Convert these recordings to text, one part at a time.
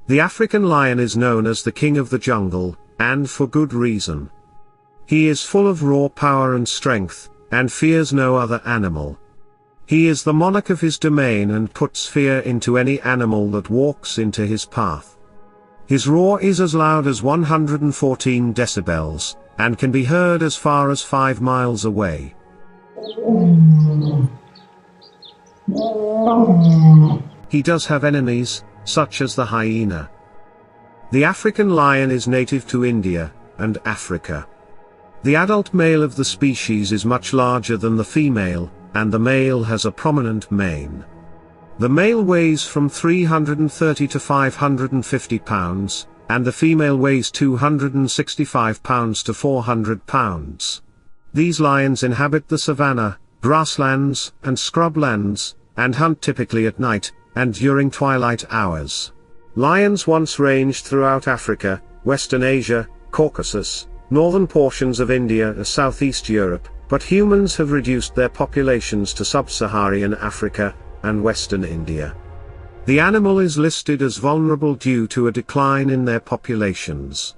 The African lion is known as the king of the jungle, and for good reason. He is full of raw power and strength, and fears no other animal. He is the monarch of his domain and puts fear into any animal that walks into his path. His roar is as loud as 114 decibels, and can be heard as far as 5 miles away. He does have enemies, such as the hyena. The African lion is native to India and Africa. The adult male of the species is much larger than the female, and the male has a prominent mane. The male weighs from 330 to 550 pounds, and the female weighs 265 pounds to 400 pounds. These lions inhabit the savanna, grasslands, and scrublands, and hunt typically at night, and during twilight hours. Lions once ranged throughout Africa, Western Asia, Caucasus, northern portions of India and Southeast Europe, but humans have reduced their populations to sub-Saharan Africa and Western India. The animal is listed as vulnerable due to a decline in their populations.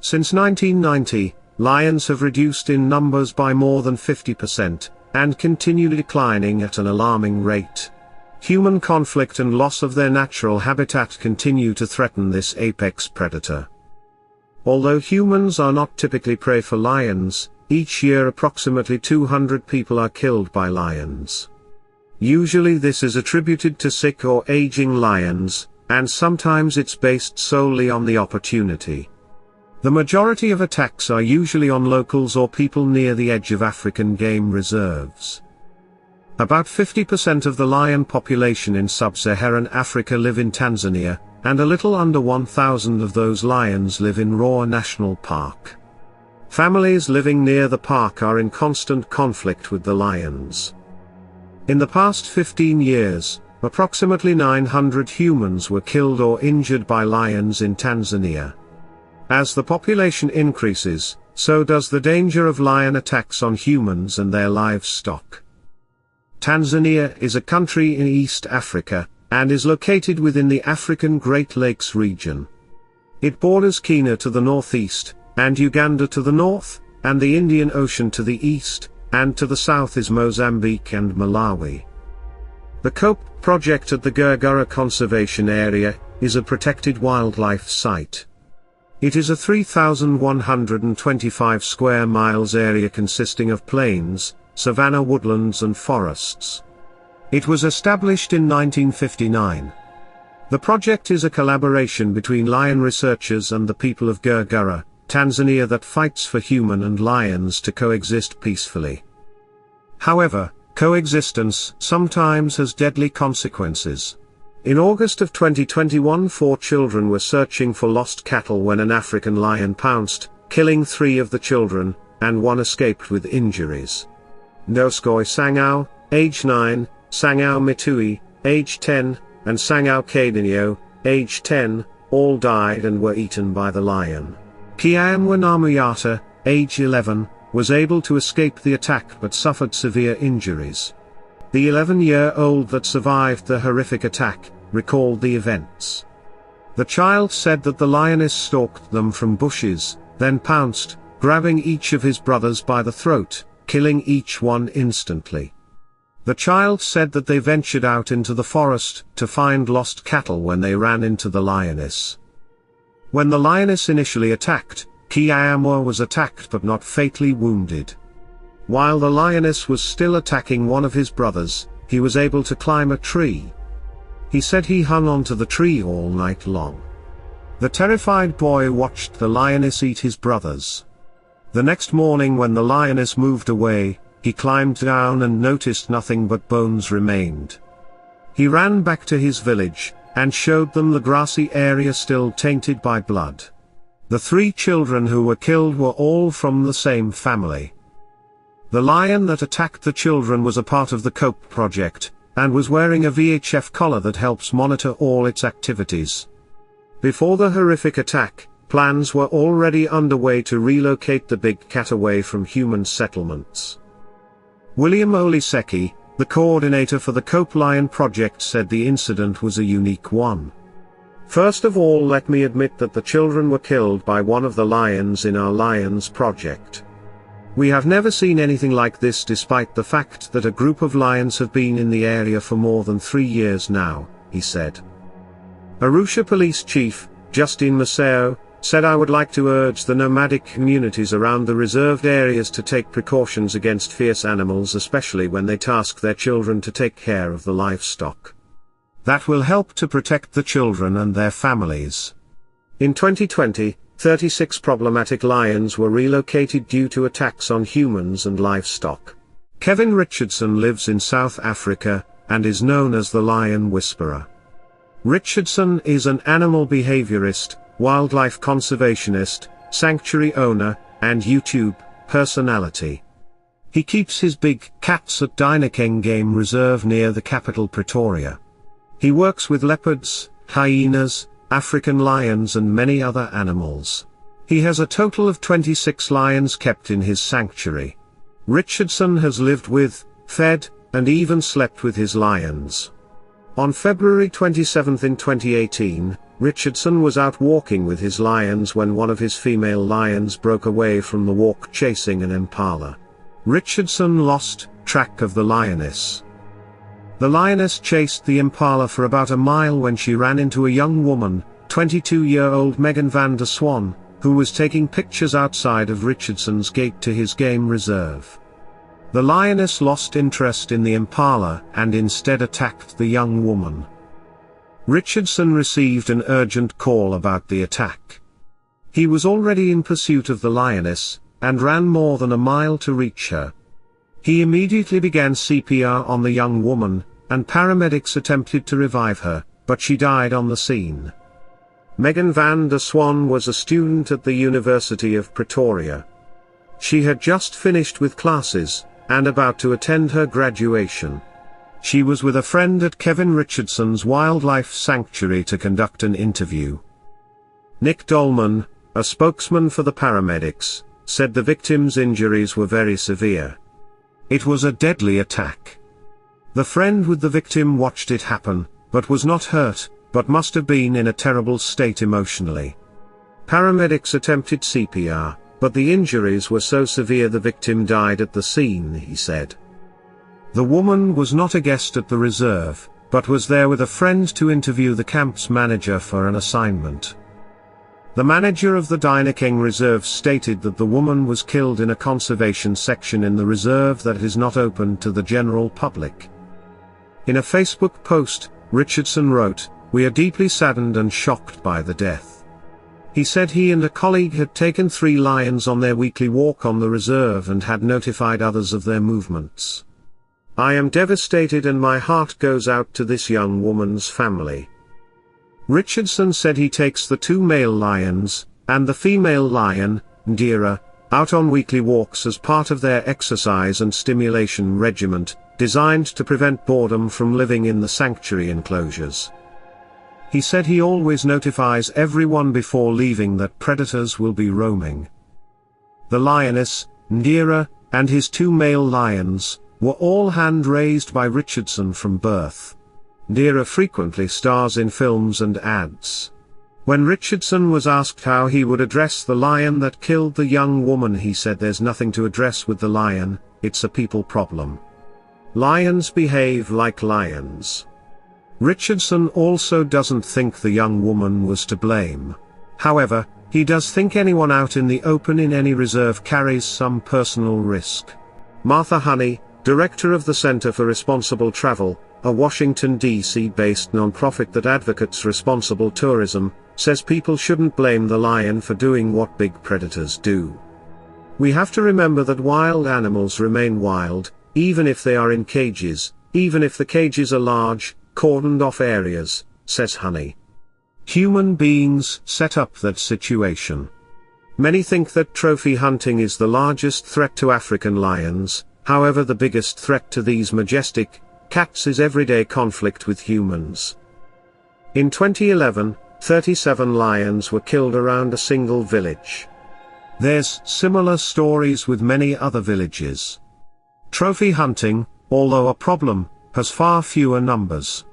Since 1990, lions have reduced in numbers by more than 50%, and continue declining at an alarming rate. Human conflict and loss of their natural habitat continue to threaten this apex predator. Although humans are not typically prey for lions, each year approximately 200 people are killed by lions. Usually this is attributed to sick or aging lions, and sometimes it's based solely on the opportunity. The majority of attacks are usually on locals or people near the edge of African game reserves. About 50% of the lion population in sub-Saharan Africa live in Tanzania, and a little under 1,000 of those lions live in Ruaha National Park. Families living near the park are in constant conflict with the lions. In the past 15 years, approximately 900 humans were killed or injured by lions in Tanzania. As the population increases, so does the danger of lion attacks on humans and their livestock. Tanzania is a country in East Africa, and is located within the African Great Lakes region. It borders Kenya to the northeast, and Uganda to the north, and the Indian Ocean to the east, and to the south is Mozambique and Malawi. The COPE project at the Gurgura Conservation Area is a protected wildlife site. It is a 3,125 square miles area consisting of plains, savanna woodlands and forests. It was established in 1959. The project is a collaboration between lion researchers and the people of Gurgura, Tanzania that fights for human and lions to coexist peacefully. However, coexistence sometimes has deadly consequences. In August of 2021 4 children were searching for lost cattle when an African lion pounced, killing 3 of the children, and 1 escaped with injuries. Ndoskoi Sangao, age 9, Sangao Mitui, age 10, and Sangao Kadinio, age 10, all died and were eaten by the lion. Kiamwa Namuyata, age 11, was able to escape the attack but suffered severe injuries. The 11-year-old that survived the horrific attack recalled the events. The child said that the lioness stalked them from bushes, then pounced, grabbing each of his brothers by the throat, killing each one instantly. The child said that they ventured out into the forest to find lost cattle when they ran into the lioness. When the lioness initially attacked, Kiamwa was attacked but not fatally wounded. While the lioness was still attacking one of his brothers, he was able to climb a tree. He said he hung onto the tree all night long. The terrified boy watched the lioness eat his brothers. The next morning when the lioness moved away, he climbed down and noticed nothing but bones remained. He ran back to his village, and showed them the grassy area still tainted by blood. The 3 children who were killed were all from the same family. The lion that attacked the children was a part of the COPE project, and was wearing a VHF collar that helps monitor all its activities. Before the horrific attack, plans were already underway to relocate the big cat away from human settlements. William Oliseki, the coordinator for the COPE Lion project, said the incident was a unique one. First of all, let me admit that the children were killed by one of the lions in our Lions project. We have never seen anything like this, despite the fact that a group of lions have been in the area for more than 3 years now, he said. Arusha Police Chief, Justine Maceo, said, "I would like to urge the nomadic communities around the reserved areas to take precautions against fierce animals, especially when they task their children to take care of the livestock. That will help to protect the children and their families." In 2020, 36 problematic lions were relocated due to attacks on humans and livestock. Kevin Richardson lives in South Africa, and is known as the Lion Whisperer. Richardson is an animal behaviorist, wildlife conservationist, sanctuary owner, and YouTube personality. He keeps his big cats at Dinokeng Game Reserve near the capital Pretoria. He works with leopards, hyenas, African lions and many other animals. He has a total of 26 lions kept in his sanctuary. Richardson has lived with, fed, and even slept with his lions. On February 27 in 2018, Richardson was out walking with his lions when one of his female lions broke away from the walk chasing an impala. Richardson lost track of the lioness. The lioness chased the impala for about a mile when she ran into a young woman, 22-year-old Megan van der Swan, who was taking pictures outside of Richardson's gate to his game reserve. The lioness lost interest in the impala and instead attacked the young woman. Richardson received an urgent call about the attack. He was already in pursuit of the lioness, and ran more than a mile to reach her. He immediately began CPR on the young woman, and paramedics attempted to revive her, but she died on the scene. Megan van der Swan was a student at the University of Pretoria. She had just finished with classes, and about to attend her graduation. She was with a friend at Kevin Richardson's wildlife sanctuary to conduct an interview. Nick Dolman, a spokesman for the paramedics, said the victim's injuries were very severe. It was a deadly attack. The friend with the victim watched it happen, but was not hurt, but must have been in a terrible state emotionally. Paramedics attempted CPR, but the injuries were so severe the victim died at the scene, he said. The woman was not a guest at the reserve, but was there with a friend to interview the camp's manager for an assignment. The manager of the Dinokeng Reserve stated that the woman was killed in a conservation section in the reserve that is not open to the general public. In a Facebook post, Richardson wrote, "We are deeply saddened and shocked by the death." He said he and a colleague had taken 3 lions on their weekly walk on the reserve and had notified others of their movements. "I am devastated and my heart goes out to this young woman's family." Richardson said he takes the 2 male lions, and the female lion, Ndira, out on weekly walks as part of their exercise and stimulation regimen, designed to prevent boredom from living in the sanctuary enclosures. He said he always notifies everyone before leaving that predators will be roaming. The lioness, Ndira, and his 2 male lions, were all hand-raised by Richardson from birth. Ndira frequently stars in films and ads. When Richardson was asked how he would address the lion that killed the young woman, he said, "There's nothing to address with the lion, it's a people problem. Lions behave like lions." Richardson also doesn't think the young woman was to blame. However, he does think anyone out in the open in any reserve carries some personal risk. Martha Honey, director of the Center for Responsible Travel, a Washington, D.C.-based nonprofit that advocates responsible tourism, says people shouldn't blame the lion for doing what big predators do. "We have to remember that wild animals remain wild, even if they are in cages, even if the cages are large, cordoned-off areas," says Honey. Human beings set up that situation. Many think that trophy hunting is the largest threat to African lions. However, the biggest threat to these majestic cats is everyday conflict with humans. In 2011, 37 lions were killed around a single village. There's similar stories with many other villages. Trophy hunting, although a problem, has far fewer numbers.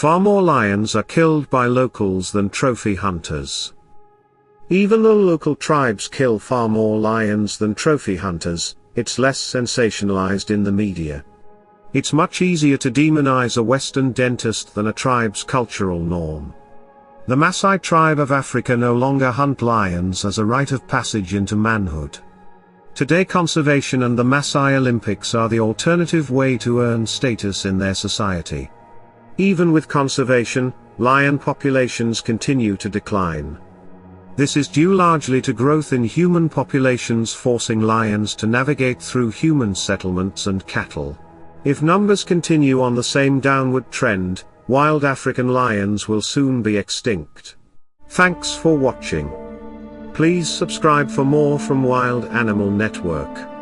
Far more lions are killed by locals than trophy hunters. Even though local tribes kill far more lions than trophy hunters, it's less sensationalized in the media. It's much easier to demonize a Western dentist than a tribe's cultural norm. The Maasai tribe of Africa no longer hunt lions as a rite of passage into manhood. Today conservation and the Maasai Olympics are the alternative way to earn status in their society. Even with conservation, lion populations continue to decline. This is due largely to growth in human populations forcing lions to navigate through human settlements and cattle. If numbers continue on the same downward trend, wild African lions will soon be extinct. Thanks for watching. Please subscribe for more from Wild Animal Network.